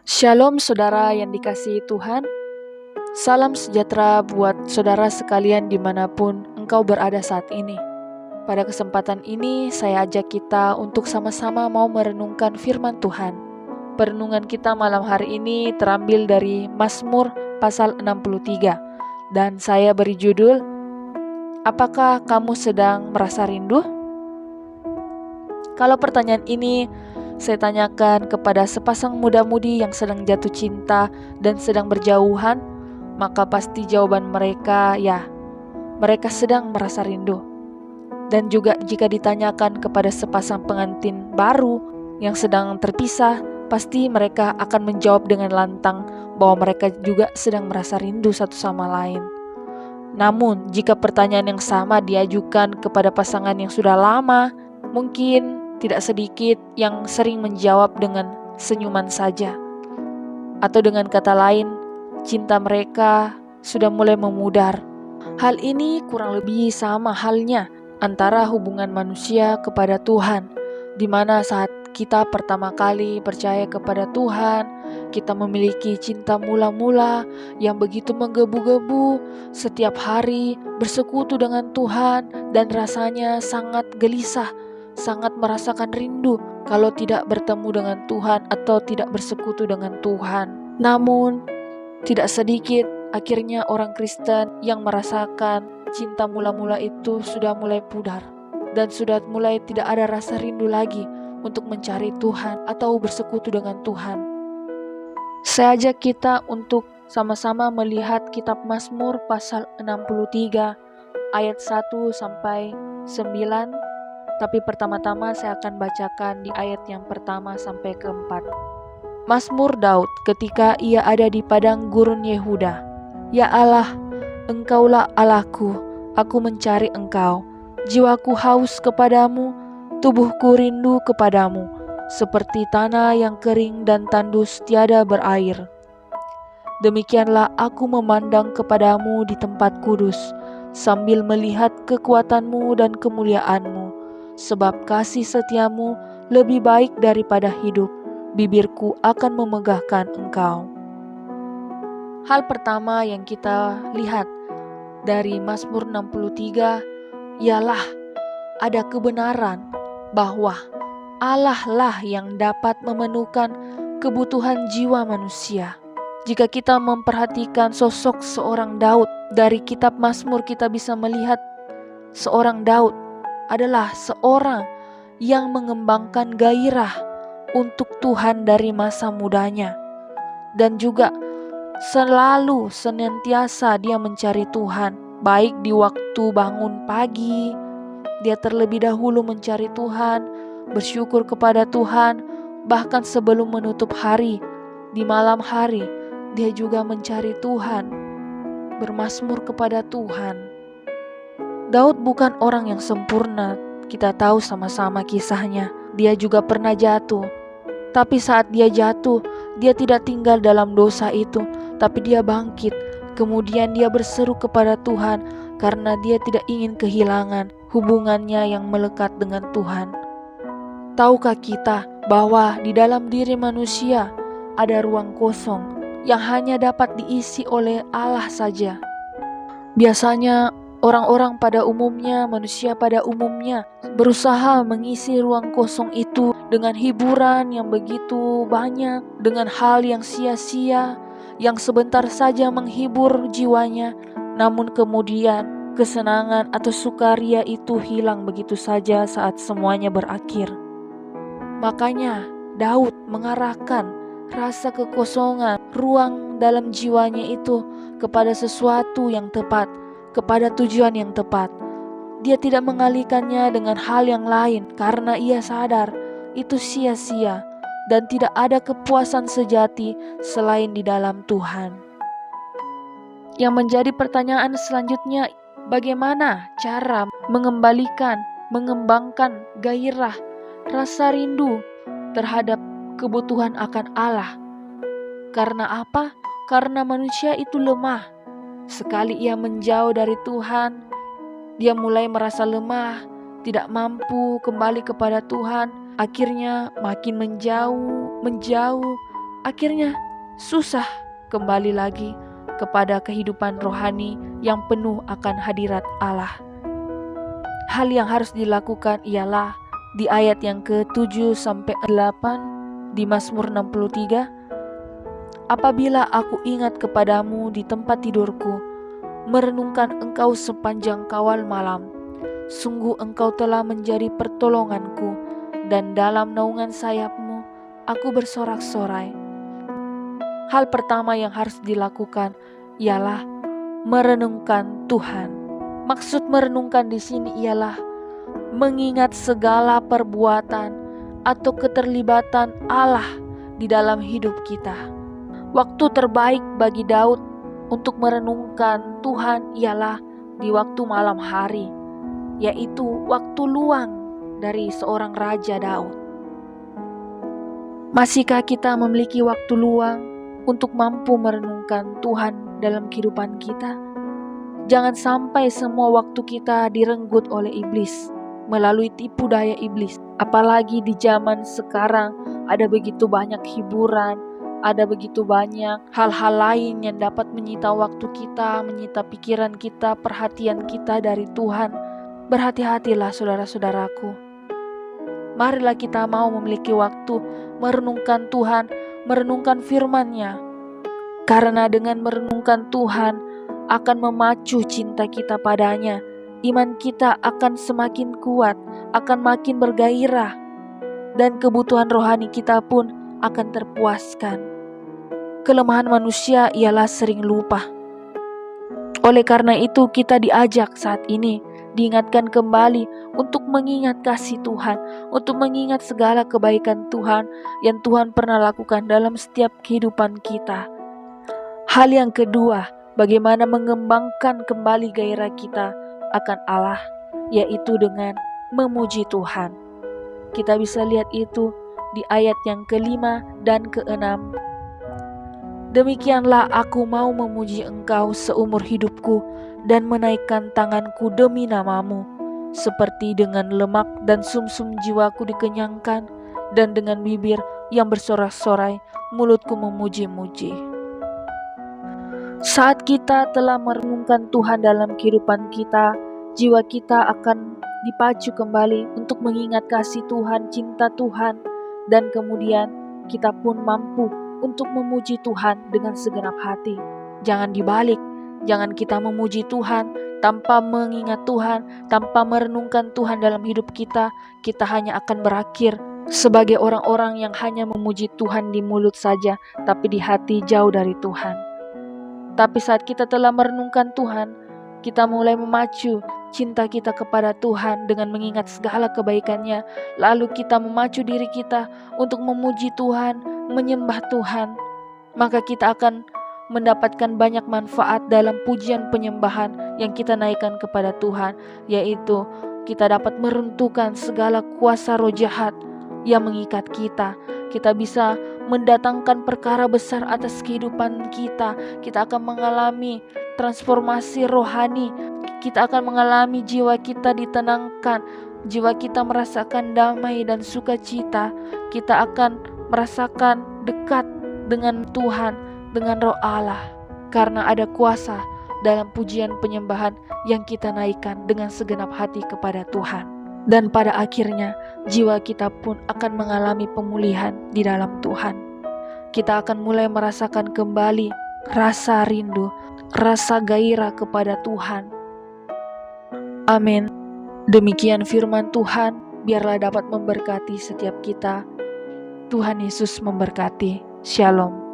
Shalom saudara yang dikasihi Tuhan. Salam sejahtera buat saudara sekalian dimanapun engkau berada saat ini. Pada kesempatan ini saya ajak kita untuk sama-sama mau merenungkan firman Tuhan. Perenungan kita malam hari ini terambil dari Mazmur pasal 63. Dan saya beri judul, apakah kamu sedang merasa rindu? Kalau pertanyaan ini saya tanyakan kepada sepasang muda-mudi yang sedang jatuh cinta dan sedang berjauhan, maka pasti jawaban mereka ya, mereka sedang merasa rindu. Dan juga jika ditanyakan kepada sepasang pengantin baru yang sedang terpisah, pasti mereka akan menjawab dengan lantang bahwa mereka juga sedang merasa rindu satu sama lain. Namun, jika pertanyaan yang sama diajukan kepada pasangan yang sudah lama, mungkin tidak sedikit yang sering menjawab dengan senyuman saja. Atau dengan kata lain, cinta mereka sudah mulai memudar. Hal ini kurang lebih sama halnya antara hubungan manusia kepada Tuhan, di mana saat kita pertama kali percaya kepada Tuhan, kita memiliki cinta mula-mula yang begitu menggebu-gebu setiap hari bersekutu dengan Tuhan dan rasanya sangat gelisah, sangat merasakan rindu kalau tidak bertemu dengan Tuhan atau tidak bersekutu dengan Tuhan. Namun, tidak sedikit akhirnya orang Kristen yang merasakan cinta mula-mula itu sudah mulai pudar dan sudah mulai tidak ada rasa rindu lagi untuk mencari Tuhan atau bersekutu dengan Tuhan. Saya ajak kita untuk sama-sama melihat kitab Mazmur pasal 63 ayat 1 sampai 9. Tapi pertama-tama saya akan bacakan di ayat yang pertama sampai keempat. Mazmur Daud ketika ia ada di padang gurun Yehuda. Ya Allah, Engkaulah Allahku, aku mencari Engkau. Jiwaku haus kepadamu, tubuhku rindu kepadamu, seperti tanah yang kering dan tandus tiada berair. Demikianlah aku memandang kepadamu di tempat kudus, sambil melihat kekuatanmu dan kemuliaanmu. Sebab kasih setiamu lebih baik daripada hidup, bibirku akan memegahkan Engkau. Hal pertama yang kita lihat dari Mazmur 63 ialah ada kebenaran bahwa Allah lah yang dapat memenuhkan kebutuhan jiwa manusia. Jika kita memperhatikan sosok seorang Daud dari kitab Mazmur, kita bisa melihat seorang Daud adalah seorang yang mengembangkan gairah untuk Tuhan dari masa mudanya. Dan juga selalu senantiasa dia mencari Tuhan. Baik di waktu bangun pagi, dia terlebih dahulu mencari Tuhan, bersyukur kepada Tuhan. Bahkan sebelum menutup hari, di malam hari, dia juga mencari Tuhan, bermazmur kepada Tuhan. Daud bukan orang yang sempurna, kita tahu sama-sama kisahnya. Dia juga pernah jatuh. Tapi saat dia jatuh, dia tidak tinggal dalam dosa itu, tapi dia bangkit. Kemudian dia berseru kepada Tuhan karena dia tidak ingin kehilangan hubungannya yang melekat dengan Tuhan. Tahukah kita bahwa di dalam diri manusia ada ruang kosong yang hanya dapat diisi oleh Allah saja? Biasanya orang-orang pada umumnya, manusia pada umumnya berusaha mengisi ruang kosong itu dengan hiburan yang begitu banyak, dengan hal yang sia-sia, yang sebentar saja menghibur jiwanya, namun kemudian kesenangan atau sukaria itu hilang begitu saja saat semuanya berakhir. Makanya Daud mengarahkan rasa kekosongan, ruang dalam jiwanya itu kepada sesuatu yang tepat, kepada tujuan yang tepat. Dia tidak mengalihkannya dengan hal yang lain karena ia sadar itu sia-sia dan tidak ada kepuasan sejati selain di dalam Tuhan. Yang menjadi pertanyaan selanjutnya, bagaimana cara mengembangkan gairah, rasa rindu terhadap kebutuhan akan Allah? Karena apa? Karena manusia itu lemah. Sekali ia menjauh dari Tuhan, dia mulai merasa lemah, tidak mampu kembali kepada Tuhan. Akhirnya makin menjauh, akhirnya susah kembali lagi kepada kehidupan rohani yang penuh akan hadirat Allah. Hal yang harus dilakukan ialah di ayat yang ke-7 sampai 8 di Mazmur 63, apabila aku ingat kepadamu di tempat tidurku, merenungkan engkau sepanjang kawal malam, sungguh engkau telah menjadi pertolonganku, dan dalam naungan sayapmu aku bersorak-sorai. Hal pertama yang harus dilakukan ialah merenungkan Tuhan. Maksud merenungkan di sini ialah mengingat segala perbuatan atau keterlibatan Allah di dalam hidup kita. Waktu terbaik bagi Daud untuk merenungkan Tuhan ialah di waktu malam hari, yaitu waktu luang dari seorang Raja Daud. Masihkah kita memiliki waktu luang untuk mampu merenungkan Tuhan dalam kehidupan kita? Jangan sampai semua waktu kita direnggut oleh iblis melalui tipu daya iblis. Apalagi di zaman sekarang ada begitu banyak hiburan, ada begitu banyak hal-hal lain yang dapat menyita waktu kita, menyita pikiran kita, perhatian kita dari Tuhan. Berhati-hatilah saudara-saudaraku. Marilah kita mau memiliki waktu merenungkan Tuhan, merenungkan firman-Nya. Karena dengan merenungkan Tuhan akan memacu cinta kita padanya. Iman kita akan semakin kuat, akan makin bergairah, dan kebutuhan rohani kita pun akan terpuaskan. Kelemahan manusia ialah sering lupa. Oleh karena itu kita diajak saat ini, diingatkan kembali untuk mengingat kasih Tuhan, untuk mengingat segala kebaikan Tuhan yang Tuhan pernah lakukan dalam setiap kehidupan kita. Hal yang kedua, bagaimana mengembangkan kembali gairah kita akan Allah, yaitu dengan memuji Tuhan. Kita bisa lihat itu di ayat yang ke-5 dan ke-6. Demikianlah aku mau memuji engkau seumur hidupku dan menaikkan tanganku demi namamu, seperti dengan lemak dan sumsum jiwaku dikenyangkan, dan dengan bibir yang bersorak-sorai mulutku memuji-muji. Saat kita telah merenungkan Tuhan dalam kehidupan kita, jiwa kita akan dipacu kembali untuk mengingat kasih Tuhan, cinta Tuhan, dan kemudian kita pun mampu untuk memuji Tuhan dengan segenap hati. Jangan dibalik, jangan kita memuji Tuhan tanpa mengingat Tuhan, tanpa merenungkan Tuhan dalam hidup kita. Kita hanya akan berakhir sebagai orang-orang yang hanya memuji Tuhan di mulut saja, tapi di hati jauh dari Tuhan. Tapi saat kita telah merenungkan Tuhan, kita mulai memacu cinta kita kepada Tuhan dengan mengingat segala kebaikan-Nya. Lalu kita memacu diri kita untuk memuji Tuhan, menyembah Tuhan. Maka kita akan mendapatkan banyak manfaat dalam pujian penyembahan yang kita naikkan kepada Tuhan, yaitu kita dapat meruntuhkan segala kuasa roh jahat yang mengikat kita. Kita bisa mendatangkan perkara besar atas kehidupan kita. Kita akan mengalami transformasi rohani. Kita akan mengalami jiwa kita ditenangkan, jiwa kita merasakan damai dan sukacita. Kita akan merasakan dekat dengan Tuhan, dengan Roh Allah, karena ada kuasa dalam pujian penyembahan yang kita naikkan dengan segenap hati kepada Tuhan. Dan pada akhirnya jiwa kita pun akan mengalami pemulihan di dalam Tuhan. Kita akan mulai merasakan kembali rasa rindu, rasa gairah kepada Tuhan. Amin. Demikian firman Tuhan, biarlah dapat memberkati setiap kita. Tuhan Yesus memberkati. Shalom.